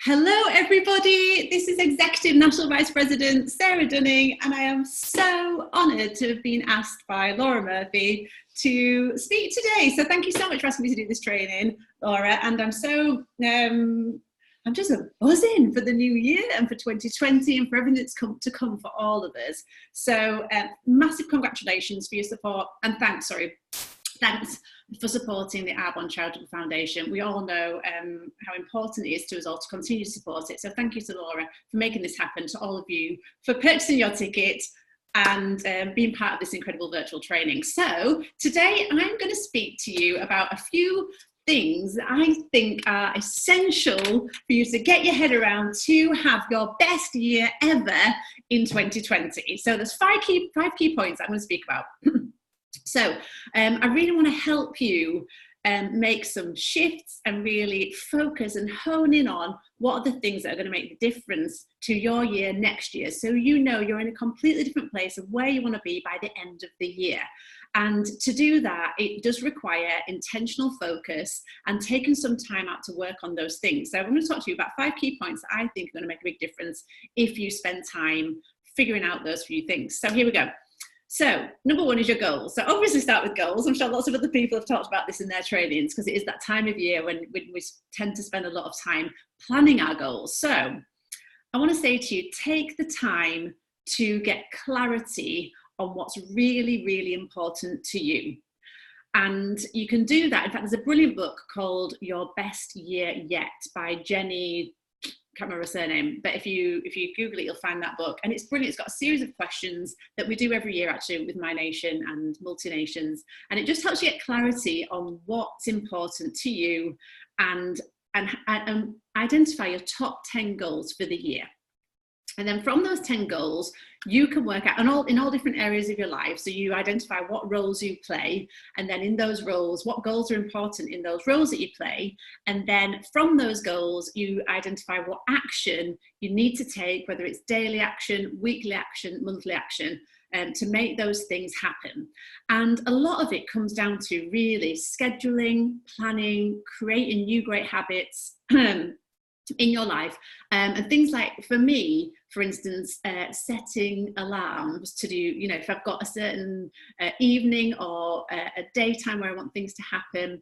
Hello everybody, this is Executive National Vice President Sarah Dunning, and I am so honoured to have been asked by Laura Murphy to speak today. So thank you so much for asking me to do this training, Laura, and I'm just buzzing for the new year and for 2020 and for everything that's come for all of us. So massive congratulations for your support, and thanks for supporting the Arbonne Charitable Foundation. We all know how important it is to us all to continue to support it. So thank you to Laura for making this happen, to all of you for purchasing your ticket and being part of this incredible virtual training. So today I'm going to speak to you about a few things that I think are essential for you to get your head around to have your best year ever in 2020. So there's five key points I'm going to speak about. So I really want to help you make some shifts and really focus and hone in on what are the things that are going to make the difference to your year next year. So you know you're in a completely different place of where you want to be by the end of the year. And to do that, it does require intentional focus and taking some time out to work on those things. So I'm going to talk to you about 5 key points that I think are going to make a big difference if you spend time figuring out those few things. So here we go. So number 1 is your goals. So obviously start with goals. I'm sure lots of other people have talked about this in their trainings because it is that time of year when we tend to spend a lot of time planning our goals. So I want to say to you, take the time to get clarity on what's really, really important to you. And you can do that. In fact, there's a brilliant book called Your Best Year Yet by Jenny, can't remember her surname, but if you Google it, you'll find that book. And it's brilliant. It's got a series of questions that we do every year actually with My Nation and Multinations. And it just helps you get clarity on what's important to you and identify your top 10 goals for the year. And then from those 10 goals, you can work out in all different areas of your life. So you identify what roles you play, and then in those roles, what goals are important in those roles that you play. And then from those goals, you identify what action you need to take, whether it's daily action, weekly action, monthly action, to make those things happen. And a lot of it comes down to really scheduling, planning, creating new great habits in your life, and things like, for me, for instance, setting alarms to do, if I've got a certain evening or a daytime where I want things to happen.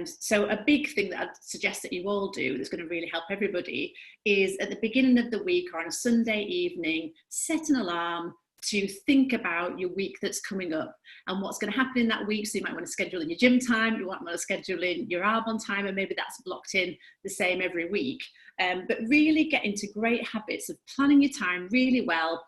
So a big thing that I'd suggest that you all do that's going to really help everybody is at the beginning of the week or on a Sunday evening, set an alarm to think about your week that's coming up and what's going to happen in that week. So you might want to schedule in your gym time, you might want to schedule in your Arbonne time, and maybe that's blocked in the same every week. But really get into great habits of planning your time really well,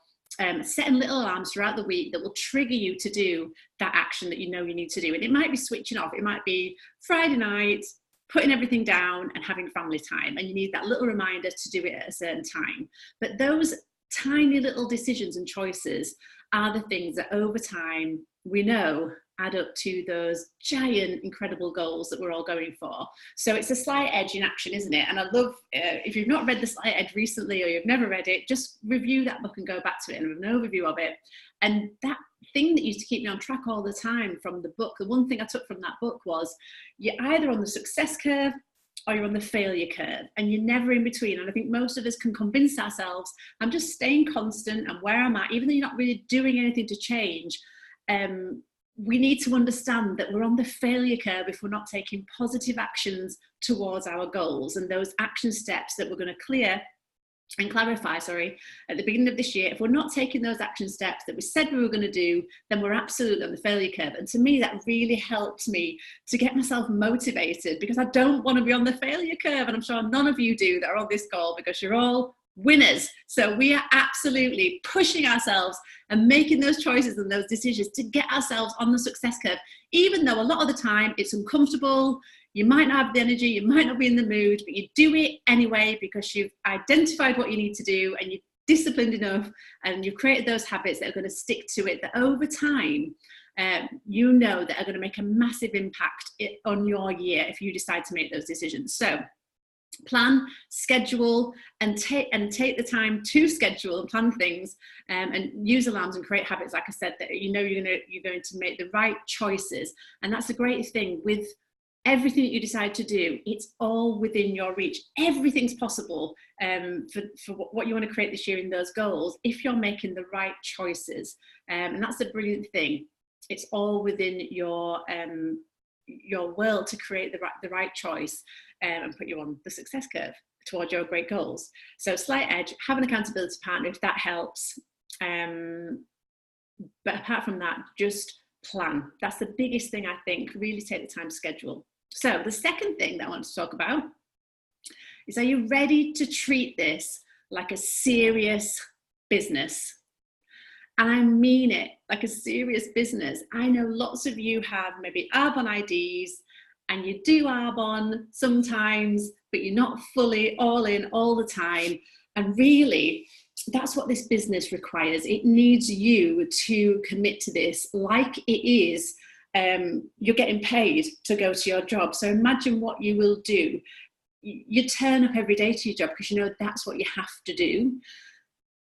setting little alarms throughout the week that will trigger you to do that action that you know you need to do. And it might be switching off, it might be Friday night, putting everything down and having family time, and you need that little reminder to do it at a certain time. But those tiny little decisions and choices are the things that over time we know add up to those giant, incredible goals that we're all going for. So it's a slight edge in action, isn't it? And I love, if you've not read The Slight Edge recently or you've never read it, just review that book and go back to it and have an overview of it. And that thing that used to keep me on track all the time from the book, the one thing I took from that book was you're either on the success curve or you're on the failure curve, and you're never in between. And I think most of us can convince ourselves, I'm just staying constant and where I'm at, even though you're not really doing anything to change. We need to understand that we're on the failure curve if we're not taking positive actions towards our goals, and those action steps that we're going to clarify at the beginning of this year. If we're not taking those action steps that we said we were going to do, then we're absolutely on the failure curve. And to me, that really helped me to get myself motivated, because I don't want to be on the failure curve. And I'm sure none of you do that are on this call, because you're all winners. So we are absolutely pushing ourselves and making those choices and those decisions to get ourselves on the success curve, even though a lot of the time it's uncomfortable. You might not have the energy, you might not be in the mood, but you do it anyway because you've identified what you need to do and you're disciplined enough and you've created those habits that are going to stick to it, that over time, that are going to make a massive impact on your year if you decide to make those decisions. So plan, schedule, and take the time to schedule and plan things, and use alarms and create habits, like I said, that you're going to make the right choices. And that's a great thing with everything that you decide to do, it's all within your reach. Everything's possible for what you want to create this year in those goals, if you're making the right choices. And that's a brilliant thing. It's all within your world to create the right choice and put you on the success curve towards your great goals. So slight edge, have an accountability partner if that helps. But apart from that, just plan. That's the biggest thing, I think. Really take the time to schedule. So the second thing that I want to talk about is, are you ready to treat this like a serious business? And I mean it, like a serious business. I know lots of you have maybe Arbonne IDs and you do Arbonne sometimes, but you're not fully all in all the time. And really, that's what this business requires. It needs you to commit to this like it is. You're getting paid to go to your job. So imagine what you will do. You turn up every day to your job because you know that's what you have to do.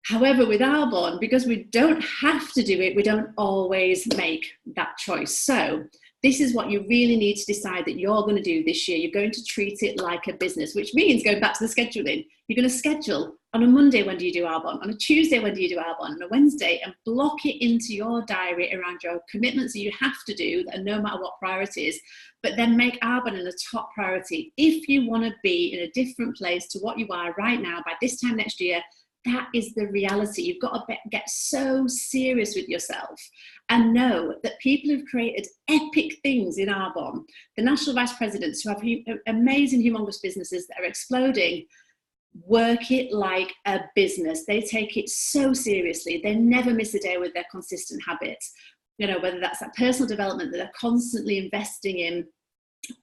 However, with Arbonne, because we don't have to do it, we don't always make that choice. So this is what you really need to decide that you're going to do this year. You're going to treat it like a business, which means going back to the scheduling. You're going to schedule on a Monday, when do you do Arbonne? On a Tuesday, when do you do Arbonne? On a Wednesday, and block it into your diary around your commitments that you have to do, and no matter what priorities, but then make Arbonne a top priority. If you want to be in a different place to what you are right now by this time next year, that is the reality. You've got to get so serious with yourself and know that people who've created epic things in Arbonne, the national vice presidents who have amazing, humongous businesses that are exploding, work it like a business. They take it so seriously. They never miss a day with their consistent habits. You know, whether that's that personal development that they're constantly investing in,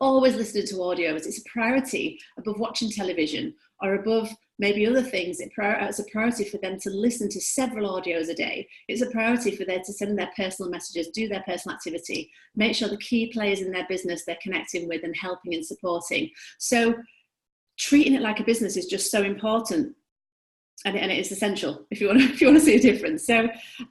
always listening to audios. It's a priority above watching television or above maybe other things. It's a priority for them to listen to several audios a day. It's a priority for them to send their personal messages, do their personal activity, make sure the key players in their business they're connecting with and helping and supporting. So treating it like a business is just so important, and it is essential if you want to see a difference. So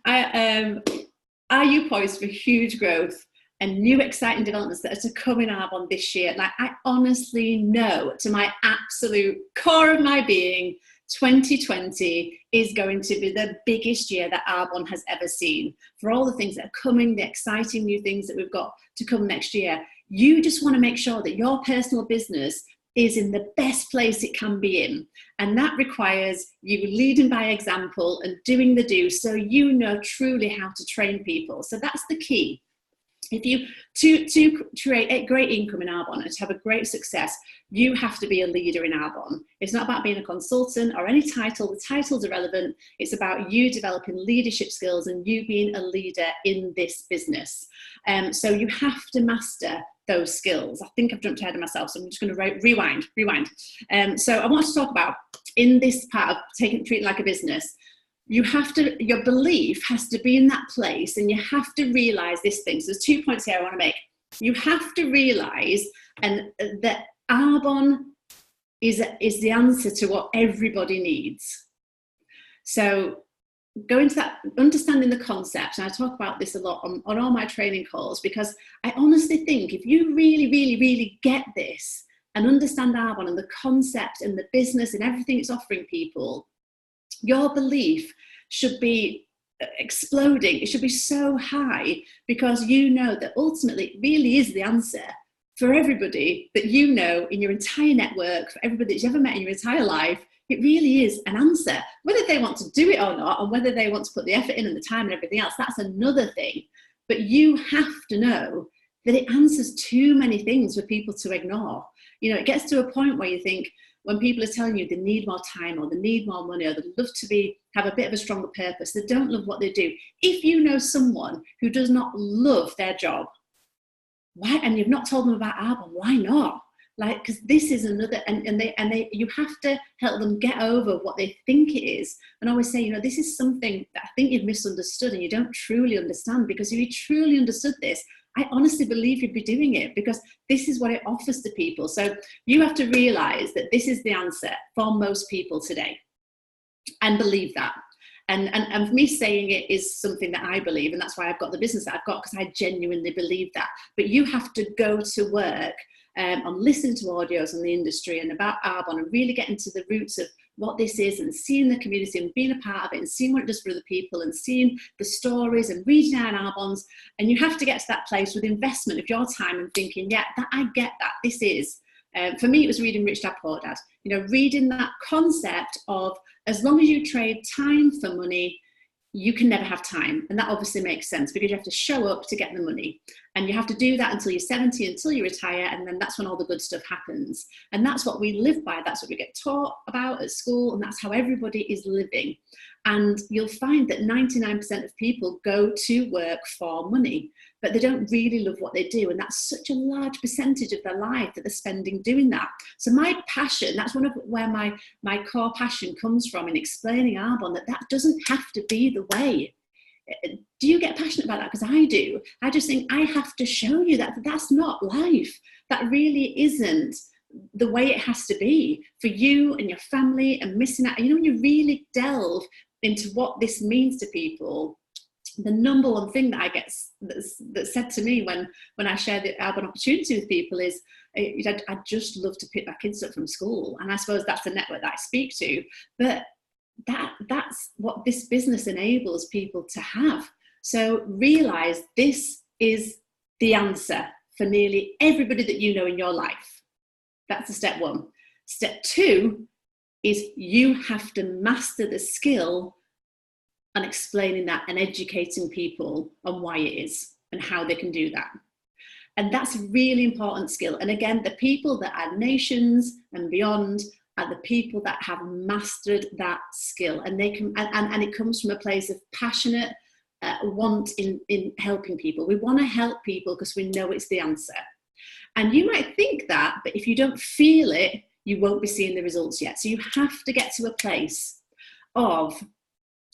are you poised for huge growth and new exciting developments that are to come in Arbonne this year? Like, I honestly know to my absolute core of my being, 2020 is going to be the biggest year that Arbonne has ever seen. For all the things that are coming, the exciting new things that we've got to come next year, you just want to make sure that your personal business is in the best place it can be in. And that requires you leading by example and doing the do, so you know truly how to train people. So that's the key. If you to create a great income in Arbonne and to have a great success, you have to be a leader in Arbonne. It's not about being a consultant or any title. The title's irrelevant. It's about you developing leadership skills and you being a leader in this business. So you have to master those skills. I think I've jumped ahead of myself, so I'm just going to rewind. So I want to talk about, in this part of treating like a business, your belief has to be in that place, and you have to realize this thing. So there's 2 points here I want to make. You have to realize that Arbonne is the answer to what everybody needs. So go into that, understanding the concepts, and I talk about this a lot on all my training calls, because I honestly think if you really, really, really get this and understand Arbonne and the concept and the business and everything it's offering people, your belief should be exploding. It should be so high, because you know that ultimately it really is the answer for everybody that you know in your entire network, for everybody that you've ever met in your entire life. It really is an answer. Whether they want to do it or not, and whether they want to put the effort in and the time and everything else, that's another thing. But you have to know that it answers too many things for people to ignore. You know, it gets to a point where you think, when people are telling you they need more time or they need more money or they'd love to have a bit of a stronger purpose, they don't love what they do. If you know someone who does not love their job, why, and you've not told them about Arbonne, why not? Like, because this is another, and you have to help them get over what they think it is. And I always say, you know, this is something that I think you've misunderstood and you don't truly understand, because if you truly understood this, I honestly believe you'd be doing it, because this is what it offers to people. So you have to realize that this is the answer for most people today, and believe that. And for me, saying it is something that I believe, and that's why I've got the business that I've got, because I genuinely believe that. But you have to go to work on listening to audios on the industry and about Arbonne, and really getting to the roots of what this is, and seeing the community and being a part of it, and seeing what it does for other people, and seeing the stories and reading out Arbonne's. And you have to get to that place with investment of your time and thinking, yeah, that I get that. This is, for me, it was reading Rich Dad Poor Dad. You know, reading that concept of, as long as you trade time for money, you can never have time. And that obviously makes sense, because you have to show up to get the money. And you have to do that until you're 70, until you retire. And then that's when all the good stuff happens. And that's what we live by. That's what we get taught about at school. And that's how everybody is living. And you'll find that 99% of people go to work for money, but they don't really love what they do. And that's such a large percentage of their life that they're spending doing that. So my passion, that's one of where my core passion comes from, in explaining Arbonne, that doesn't have to be the way. Do you get passionate about that? Because I do. I just think I have to show you that that's not life. That really isn't the way it has to be for you and your family, and missing out. You know, when you really delve into what this means to people, the number one thing that I get that's said to me when I share the Arbonne opportunity with people is, I'd just love to pick my kids up from school. And I suppose that's the network that I speak to. But that's what this business enables people to have. So realize this is the answer for nearly everybody that you know in your life. That's the step one. Step two is you have to master the skill on explaining that and educating people on why it is and how they can do that. And that's a really important skill. And again, the people that are nations and beyond are the people that have mastered that skill. And they can, and it comes from a place of passionate want in helping people. We want to help people because we know it's the answer. And you might think that, but if you don't feel it, you won't be seeing the results yet. So you have to get to a place of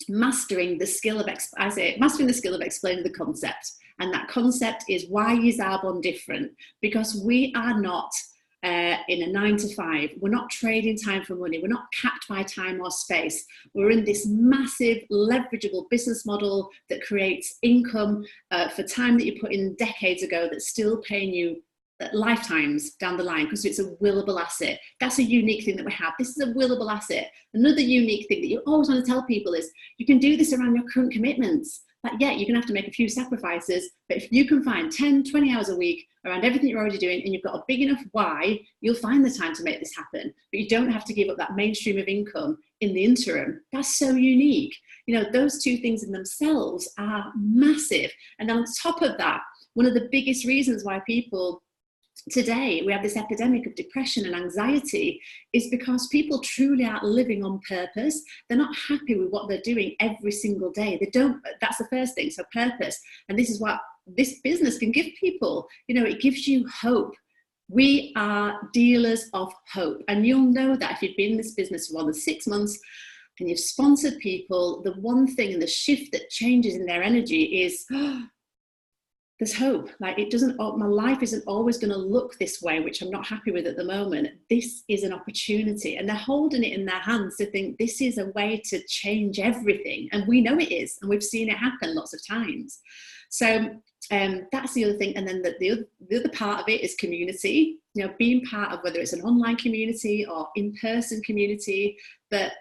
mastering the skill of explaining the concept. And that concept is, why is Arbonne different? Because we are not in a 9 to 5. We're not trading time for money. We're not capped by time or space. We're in this massive leverageable business model that creates income for time that you put in decades ago, that's still paying you lifetimes down the line, because it's a willable asset. That's a unique thing that we have. This is a willable asset. Another unique thing that you always want to tell people is, you can do this around your current commitments. But yeah, you're going to have to make a few sacrifices. But if you can find 10, 20 hours a week around everything you're already doing, and you've got a big enough why, you'll find the time to make this happen. But you don't have to give up that mainstream of income in the interim. That's so unique. You know, those two things in themselves are massive. And on top of that, one of the biggest reasons why people today, we have this epidemic of depression and anxiety, is because people truly aren't living on purpose. They're not happy with what they're doing every single day. They don't, that's the first thing. So purpose. And this is what this business can give people. You know, it gives you hope. We are dealers of hope. And you'll know that if you've been in this business for more than 6 months and you've sponsored people, the one thing and the shift that changes in their energy is, there's hope. Like, it doesn't, my life isn't always going to look this way, which I'm not happy with at the moment. This is an opportunity, and they're holding it in their hands to think this is a way to change everything. And we know it is, and we've seen it happen lots of times. So that's the other thing. And then the other part of it is community, you know, being part of, whether it's an online community or in-person community, but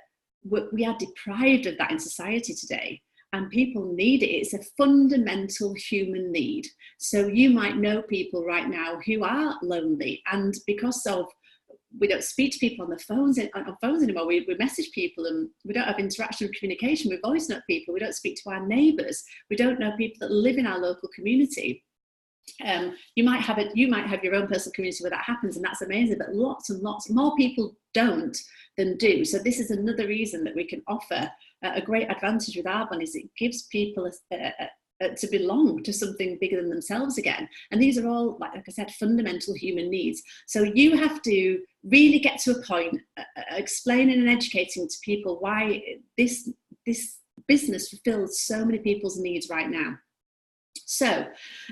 we are deprived of that in society today. And people need it. It's a fundamental human need. So you might know people right now who are lonely, and because of, we don't speak to people on phones anymore. We message people, and we don't have interaction and communication. We voice note people. We don't speak to our neighbours. We don't know people that live in our local community. You might have your own personal community where that happens, and that's amazing. But lots and lots more people don't than do. So this is another reason that we can offer a great advantage with Arbonne, is it gives people to belong to something bigger than themselves again. And these are all, like I said, fundamental human needs. So you have to really get to a point explaining and educating to people why this business fulfills so many people's needs right now. So,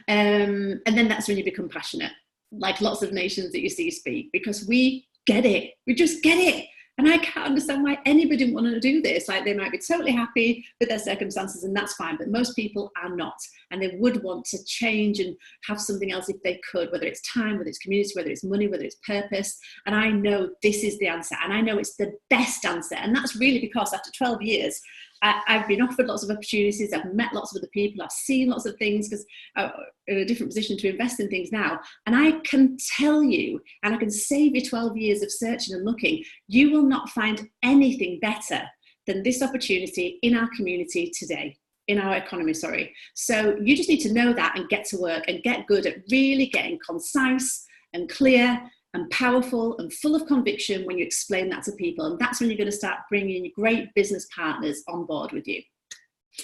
and then that's when you become passionate, like lots of nations that you see speak, because we get it. We just get it. And I can't understand why anybody would want to do this. Like, they might be totally happy with their circumstances and that's fine, but most people are not. And they would want to change and have something else if they could, whether it's time, whether it's community, whether it's money, whether it's purpose. And I know this is the answer, and I know it's the best answer. And that's really because after 12 years, I've been offered lots of opportunities, I've met lots of other people, I've seen lots of things, because I'm in a different position to invest in things now. And I can tell you, and I can save you 12 years of searching and looking, you will not find anything better than this opportunity in our community today, in our economy, sorry. So you just need to know that and get to work and get good at really getting concise and clear and powerful and full of conviction when you explain that to people. And that's when you're going to start bringing great business partners on board with you.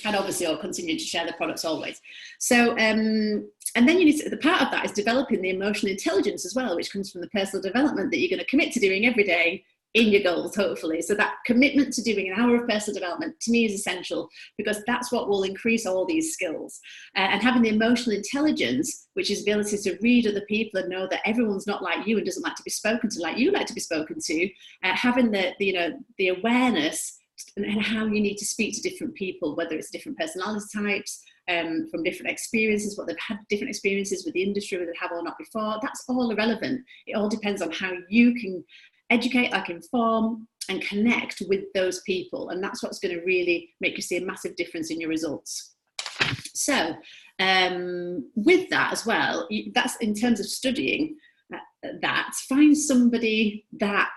And obviously I'll continue to share the products always. So, and then you need to, the part of that is developing the emotional intelligence as well, which comes from the personal development that you're going to commit to doing every day in your goals, hopefully. So that commitment to doing an hour of personal development to me is essential, because that's what will increase all these skills. And having the emotional intelligence, which is the ability to read other people and know that everyone's not like you and doesn't like to be spoken to like you like to be spoken to, having the awareness and how you need to speak to different people, whether it's different personality types, from different experiences, what they've had different experiences with the industry, whether they have or not before, that's all irrelevant. It all depends on how you can educate, like inform and connect with those people. And that's what's going to really make you see a massive difference in your results. So with that as well, that's in terms of studying that, find somebody that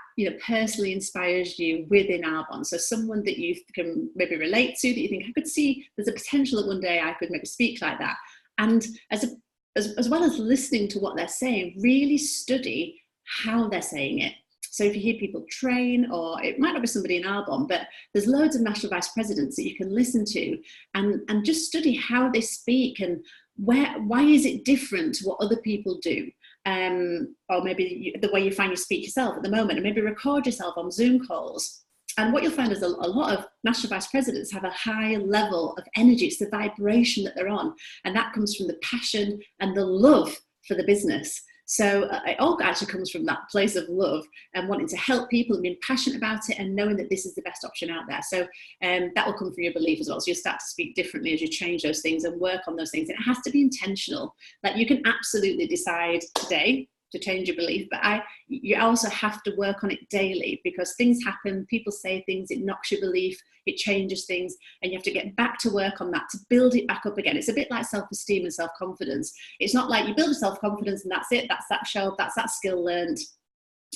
personally inspires you within Arbonne. So someone that you can maybe relate to, that you think, I could see there's a potential that one day I could maybe speak like that. And as well as listening to what they're saying, really study how they're saying it. So if you hear people train, or it might not be somebody in Arbonne, but there's loads of national vice presidents that you can listen to and just study how they speak and why is it different to what other people do. Or maybe the way you find you speak yourself at the moment, and maybe record yourself on Zoom calls. And what you'll find is a lot of national vice presidents have a high level of energy. It's the vibration that they're on. And that comes from the passion and the love for the business. So it all actually comes from that place of love and wanting to help people and being passionate about it and knowing that this is the best option out there. So that will come from your belief as well. So you'll start to speak differently as you change those things and work on those things. And it has to be intentional. Like, you can absolutely decide today to change your belief, but you also have to work on it daily, because things happen, people say things, it knocks your belief, it changes things, and you have to get back to work on that to build it back up again. It's a bit like self-esteem and self-confidence. It's not like you build a self-confidence and that's it, that's that show, that's that skill learned,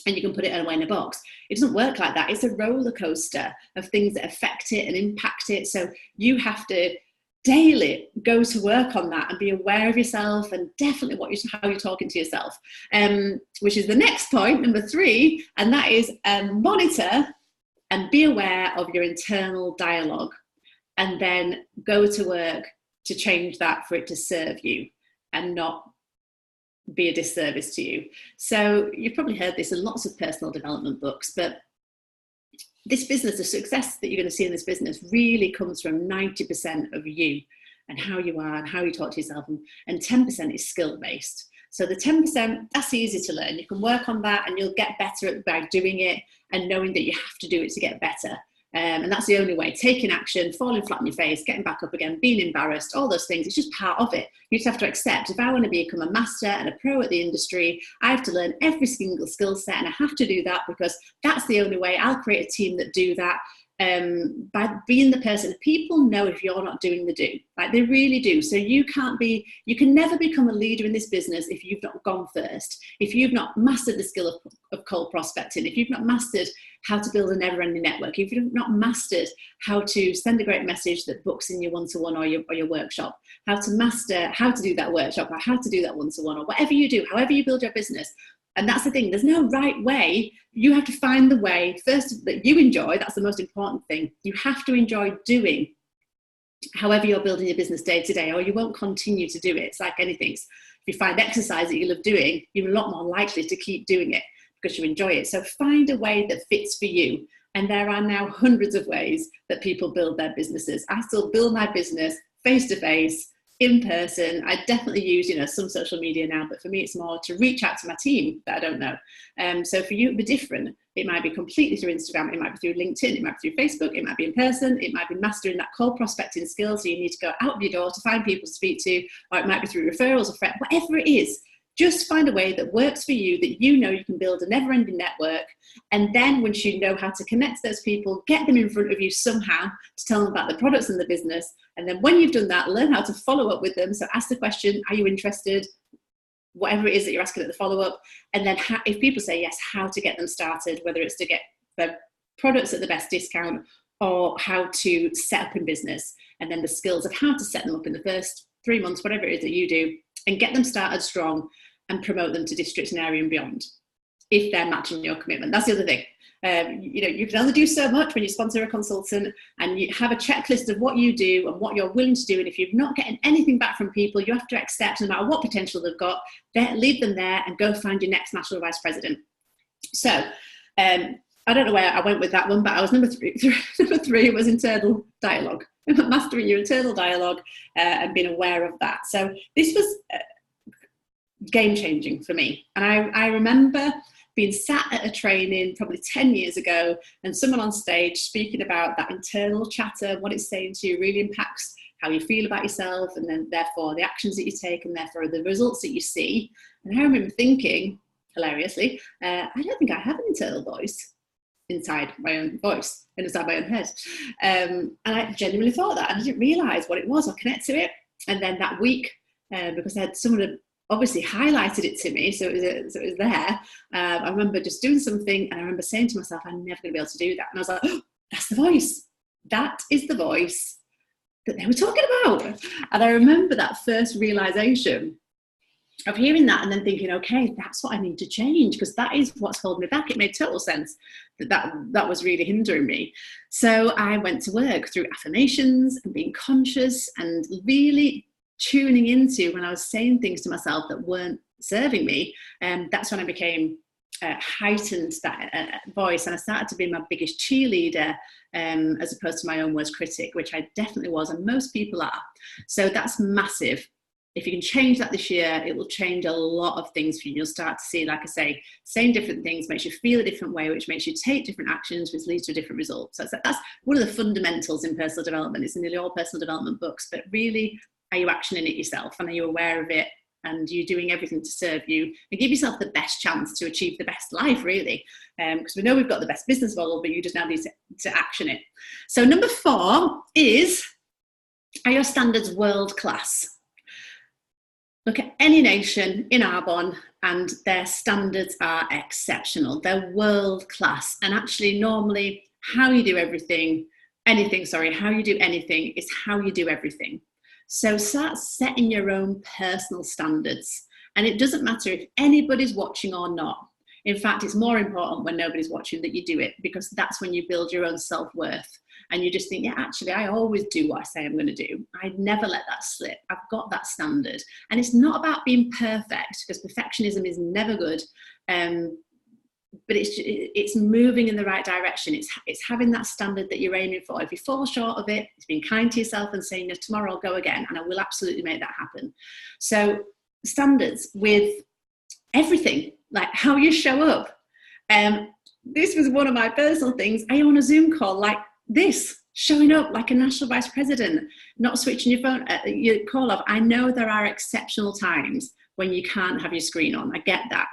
and you can put it away in a box. It doesn't work like that. It's a roller coaster of things that affect it and impact it. So you have to daily go to work on that and be aware of yourself, and definitely how you're talking to yourself, which is the next point, number 3, and that is monitor and be aware of your internal dialogue, and then go to work to change that for it to serve you and not be a disservice to you. So you've probably heard this in lots of personal development books, but this business, the success that you're going to see in this business really comes from 90% of you and how you are and how you talk to yourself, and 10% is skill-based. So the 10%, that's easy to learn. You can work on that and you'll get better by doing it and knowing that you have to do it to get better. And that's the only way. Taking action, falling flat on your face, getting back up again, being embarrassed, all those things, it's just part of it. You just have to accept, if I want to become a master and a pro at the industry, I have to learn every single skill set, and I have to do that because that's the only way. I'll create a team that do that. By being the person, people know if you're not doing the do, like they really do. So you can never become a leader in this business if you've not gone first, if you've not mastered the skill of cold prospecting, if you've not mastered how to build a never-ending network, if you've not mastered how to send a great message that books in your one-to-one or your workshop, how to master how to do that workshop or how to do that one-to-one, or whatever you do, however you build your business. And that's the thing, there's no right way. You have to find the way first that you enjoy. That's the most important thing. You have to enjoy doing however you're building your business day to day, or you won't continue to do it. It's like anything. If you find exercise that you love doing, you're a lot more likely to keep doing it because you enjoy it. So find a way that fits for you. And there are now hundreds of ways that people build their businesses. I still build my business face to face in person. I definitely use, some social media now, but for me, it's more to reach out to my team that I don't know. So for you, it'd be different. It might be completely through Instagram. It might be through LinkedIn. It might be through Facebook. It might be in person. It might be mastering that cold prospecting skill. So you need to go out of your door to find people to speak to, or it might be through referrals or friends, whatever it is. Just find a way that works for you, that you can build a never-ending network. And then once you know how to connect to those people, get them in front of you somehow to tell them about the products and the business. And then when you've done that, learn how to follow up with them. So ask the question, are you interested? Whatever it is that you're asking at the follow-up. And then if people say yes, how to get them started, whether it's to get the products at the best discount or how to set up in business. And then the skills of how to set them up in the first 3 months, whatever it is that you do, and get them started strong and promote them to district and area and beyond if they're matching your commitment. That's the other thing. You can only do so much when you sponsor a consultant and you have a checklist of what you do and what you're willing to do. And if you're not getting anything back from people, you have to accept, no matter what potential they've got, leave them there and go find your next national vice president. So I don't know where I went with that one, but I was number three. Number three was internal dialogue. Mastering your internal dialogue and being aware of that. So this was game changing for me. And I remember being sat at a training probably 10 years ago and someone on stage speaking about that internal chatter, what it's saying to you really impacts how you feel about yourself, and then therefore the actions that you take and therefore the results that you see. And I remember thinking, hilariously, I don't think I have an internal voice inside my own voice and inside my own head. And I genuinely thought that, and I didn't realise what it was or connect to it. And then that week, because someone had obviously highlighted it to me, so it was there. I remember just doing something, and I remember saying to myself, I'm never going to be able to do that. And I was like, oh, that's the voice. That is the voice that they were talking about. And I remember that first realisation of hearing that and then thinking, okay, that's what I need to change, because that is what's holding me back. It made total sense that was really hindering me. So I went to work through affirmations and being conscious and really tuning into when I was saying things to myself that weren't serving me. And that's when I became heightened that voice, and I started to be my biggest cheerleader as opposed to my own worst critic, which I definitely was, and most people are. So that's massive. If you can change that this year, it will change a lot of things for you. You'll start to see, like I say, saying different things makes you feel a different way, which makes you take different actions, which leads to a different result. So that's one of the fundamentals in personal development. It's in nearly all personal development books, but really, are you actioning it yourself? And are you aware of it? And you're doing everything to serve you and give yourself the best chance to achieve the best life, really. Because we know we've got the best business model, but you just now need to action it. So number 4 is, are your standards world class? Look at any nation in Arbonne and their standards are exceptional. They're world class. And actually, normally, how you do how you do anything is how you do everything. So start setting your own personal standards. And it doesn't matter if anybody's watching or not. In fact, it's more important when nobody's watching that you do it, because that's when you build your own self-worth. And you just think, yeah, actually, I always do what I say I'm going to do. I'd never let that slip. I've got that standard. And it's not about being perfect, because perfectionism is never good. But it's moving in the right direction. It's having that standard that you're aiming for. If you fall short of it, it's being kind to yourself and saying, no, tomorrow I'll go again, and I will absolutely make that happen. So standards with everything, like how you show up. This was one of my personal things. Are you on a Zoom call like this, showing up like a national vice president, not switching your phone, your call off? I know there are exceptional times when you can't have your screen on. I get that.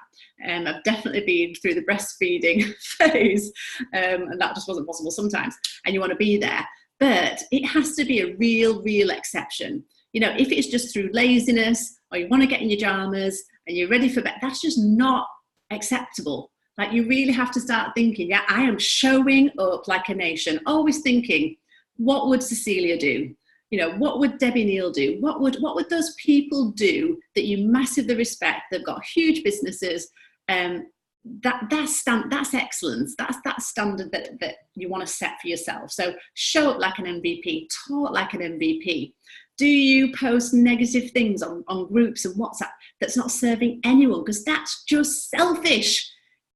I've definitely been through the breastfeeding phase, and that just wasn't possible sometimes. And you want to be there, but it has to be a real exception. If it's just through laziness, or you want to get in your pajamas and you're ready for bed, that's just not acceptable. Like, you really have to start thinking, yeah, I am showing up like a nation. Always thinking, what would Cecilia do? What would Debbie Neal do? What would those people do that you massively respect? They've got huge businesses. That's excellence. That's that standard that you want to set for yourself. So show up like an MVP, talk like an MVP. Do you post negative things on groups and WhatsApp that's not serving anyone? Because that's just selfish.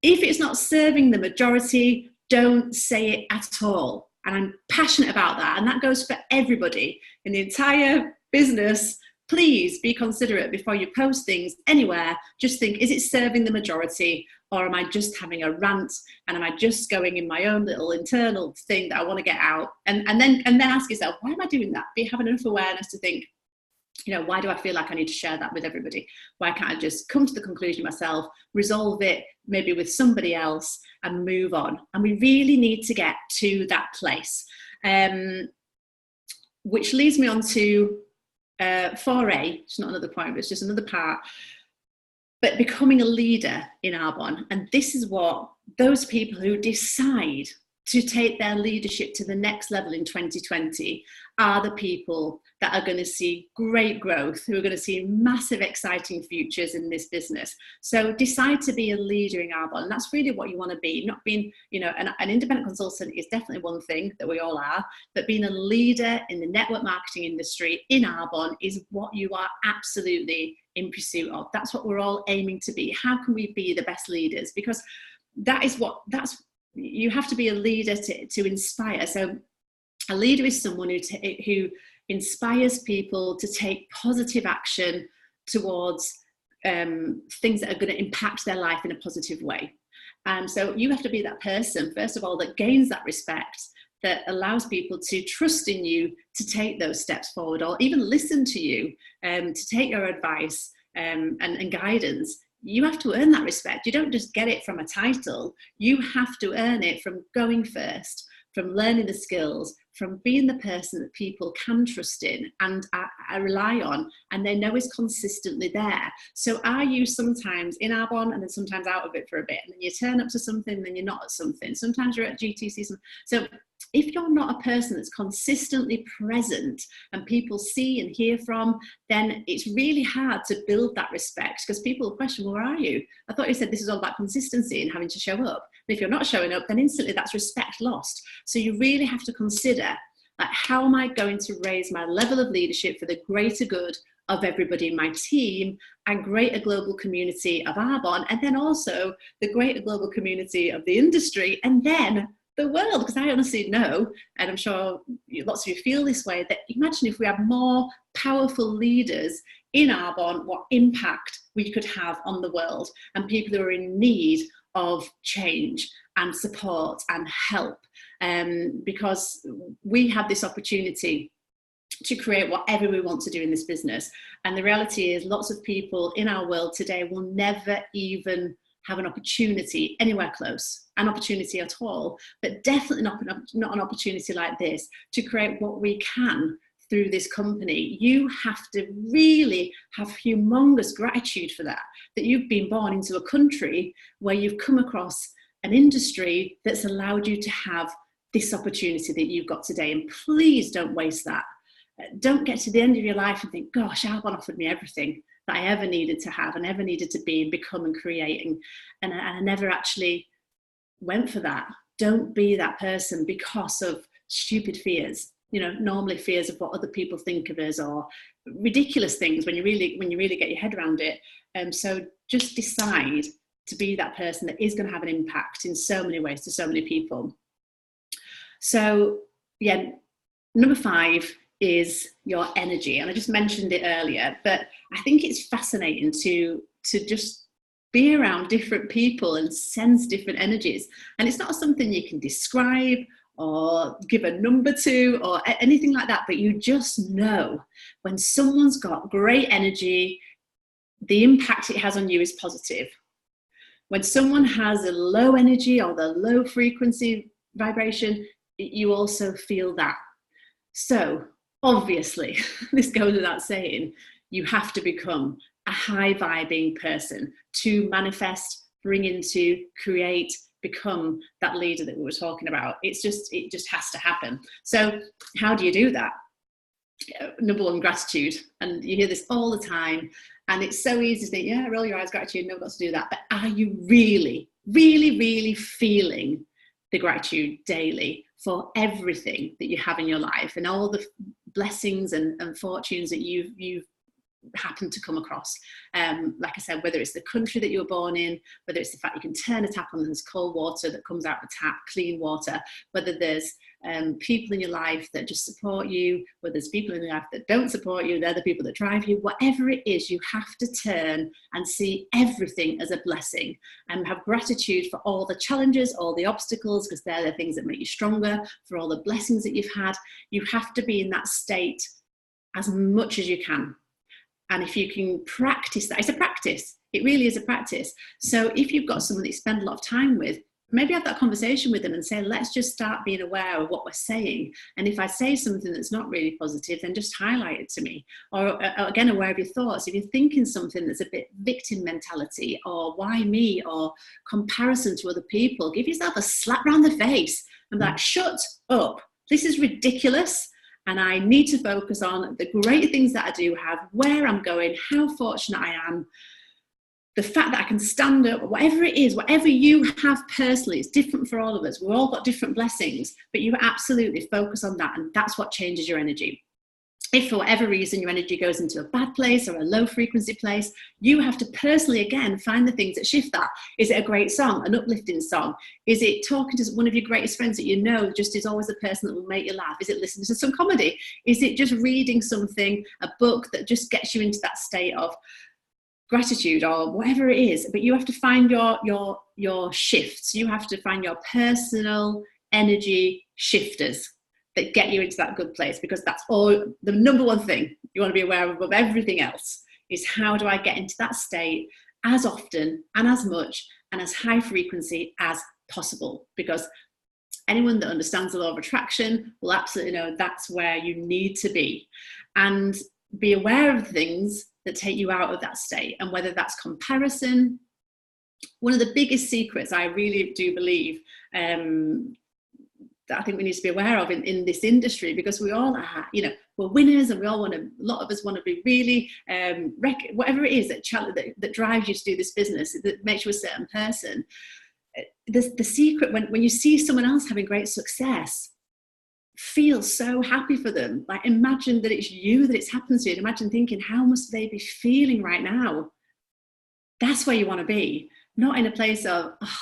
If it's not serving the majority, don't say it at all. And I'm passionate about that. And that goes for everybody in the entire business, please be considerate before you post things anywhere. Just think, is it serving the majority, or am I just having a rant, and am I just going in my own little internal thing that I want to get out? And then ask yourself, why am I doing that? Be having enough awareness to think, why do I feel like I need to share that with everybody? Why can't I just come to the conclusion myself, resolve it maybe with somebody else, and move on? And we really need to get to that place. Which leads me on to 4A. It's not another point, but it's just another part. But becoming a leader in Arbonne. And this is what those people who decide to take their leadership to the next level in 2020 are the people that are going to see great growth, who are going to see massive, exciting futures in this business. So decide to be a leader in Arbonne. And that's really what you want to be. Not being, an independent consultant is definitely one thing that we all are, but being a leader in the network marketing industry in Arbonne is what you are absolutely in pursuit of. That's what we're all aiming to be. How can we be the best leaders? Because you have to be a leader to inspire. So a leader is someone who inspires people to take positive action towards things that are going to impact their life in a positive way. And so you have to be that person, first of all, that gains that respect, that allows people to trust in you to take those steps forward, or even listen to you, to take your advice and guidance. You have to earn that respect. You don't just get it from a title. You have to earn it from going first, from learning the skills, from being the person that people can trust in and rely on, and they know is consistently there. So are you sometimes in Arbonne and then sometimes out of it for a bit, and then you turn up to something and then you're not at something. Sometimes you're at GTC. So if you're not a person that's consistently present and people see and hear from, then it's really hard to build that respect, because people will question, well, where are you? I thought you said this is all about consistency and having to show up. And if you're not showing up, then instantly that's respect lost. So you really have to consider, like, how am I going to raise my level of leadership for the greater good of everybody in my team and greater global community of Arbonne, and then also the greater global community of the industry, and then the world? Because I honestly know, and I'm sure lots of you feel this way, that imagine if we had more powerful leaders in Arbonne, what impact we could have on the world, and people who are in need of change and support and help, because we have this opportunity to create whatever we want to do in this business. And the reality is, lots of people in our world today will never even have an opportunity anywhere close, an opportunity at all, but definitely not an opportunity like this to create what we can through this company. You have to really have humongous gratitude for that you've been born into a country where you've come across an industry that's allowed you to have this opportunity that you've got today. And please don't waste that. Don't get to the end of your life and think, gosh, Arbonne offered me everything that I ever needed to have and ever needed to be and become and create, and I never actually went for that. Don't be that person because of stupid fears, normally fears of what other people think of us, or ridiculous things when you really get your head around it. So just decide to be that person that is going to have an impact in so many ways to so many people. So yeah, number 5 is your energy. And I just mentioned it earlier, but I think it's fascinating to just be around different people and sense different energies. And it's not something you can describe or give a number to or anything like that, but you just know when someone's got great energy, the impact it has on you is positive. When someone has a low energy or the low frequency vibration, you also feel that. So obviously, this goes without saying, you have to become a high vibing person to manifest, bring into, create, become that leader that we were talking about. It just has to happen. So how do you do that? Number 1, gratitude. And you hear this all the time. And it's so easy to think, yeah, roll your eyes, gratitude, no, got to do that. But are you really, really, really feeling the gratitude daily for everything that you have in your life and all the blessings and fortunes that you've happen to come across. Like I said, whether it's the country that you were born in, whether it's the fact you can turn a tap on and there's cold water that comes out of the tap, clean water, whether there's people in your life that just support you, whether there's people in your life that don't support you, they're the people that drive you, whatever it is, you have to turn and see everything as a blessing and have gratitude for all the challenges, all the obstacles, because they're the things that make you stronger, for all the blessings that you've had. You have to be in that state as much as you can. And if you can practice that, it's a practice. It really is a practice. So if you've got someone that you spend a lot of time with, maybe have that conversation with them and say, let's just start being aware of what we're saying. And if I say something that's not really positive, then just highlight it to me. Or again, aware of your thoughts. If you're thinking something that's a bit victim mentality, or why me, or comparison to other people, give yourself a slap round the face and be like, shut up. This is ridiculous. And I need to focus on the great things that I do have, where I'm going, how fortunate I am, the fact that I can stand up, whatever it is, whatever you have personally, it's different for all of us. We've all got different blessings, but you absolutely focus on that. And that's what changes your energy. If for whatever reason your energy goes into a bad place or a low frequency place, you have to personally, again, find the things that shift that. Is it a great song, an uplifting song? Is it talking to one of your greatest friends that you know just is always the person that will make you laugh? Is it listening to some comedy? Is it just reading something, a book that just gets you into that state of gratitude or whatever it is? But you have to find your shifts. You have to find your personal energy shifters that get you into that good place, because that's all the number one thing you want to be aware of above everything else is, how do I get into that state as often and as much and as high frequency as possible? Because anyone that understands the law of attraction will absolutely know that's where you need to be. And be aware of things that take you out of that state, and whether that's comparison. One of the biggest secrets, I really do believe, that I think we need to be aware of in this industry, because we all are, we're winners, and we all want to, a lot of us want to be really, whatever it is that drives you to do this business, that makes you a certain person. The secret, when you see someone else having great success, feel so happy for them. Like, imagine that it's you that it's happened to, and imagine thinking, how must they be feeling right now? That's where you want to be, not in a place of, oh,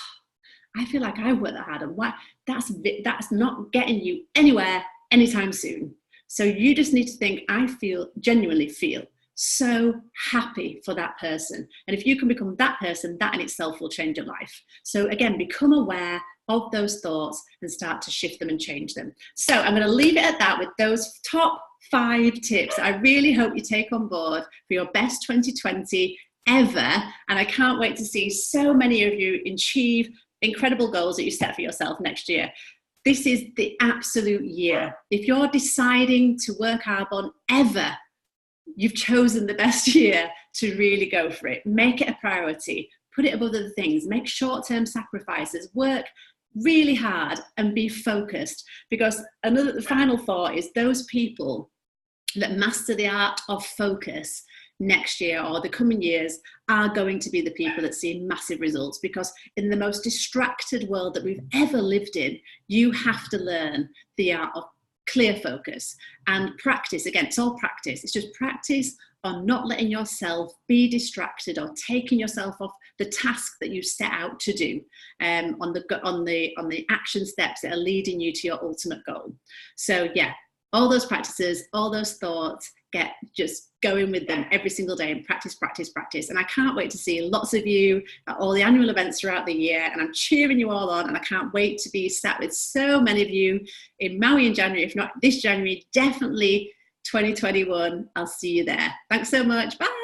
I feel like I worked that hard, and why? That's not getting you anywhere anytime soon. So you just need to think, I genuinely feel so happy for that person. And if you can become that person, that in itself will change your life. So again, become aware of those thoughts and start to shift them and change them. So I'm going to leave it at that with those top 5 tips I really hope you take on board for your best 2020 ever. And I can't wait to see so many of you achieve incredible goals that you set for yourself next year. This is the absolute year. If you're deciding to work hard on ever, you've chosen the best year to really go for it. Make it a priority. Put it above other things. Make short-term sacrifices. Work really hard and be focused. Because the final thought is, those people that master the art of focus next year or the coming years are going to be the people that see massive results, because in the most distracted world that we've ever lived in, you have to learn the art of clear focus and practice. Again, it's all practice. It's just practice on not letting yourself be distracted or taking yourself off the task that you set out to do, on the action steps that are leading you to your ultimate goal. So yeah, all those practices, all those thoughts, get just going with them every single day and practice. And I can't wait to see lots of you at all the annual events throughout the year, and I'm cheering you all on, and I can't wait to be sat with so many of you in Maui in January. If not this January, definitely 2021. I'll see you there. Thanks so much. Bye.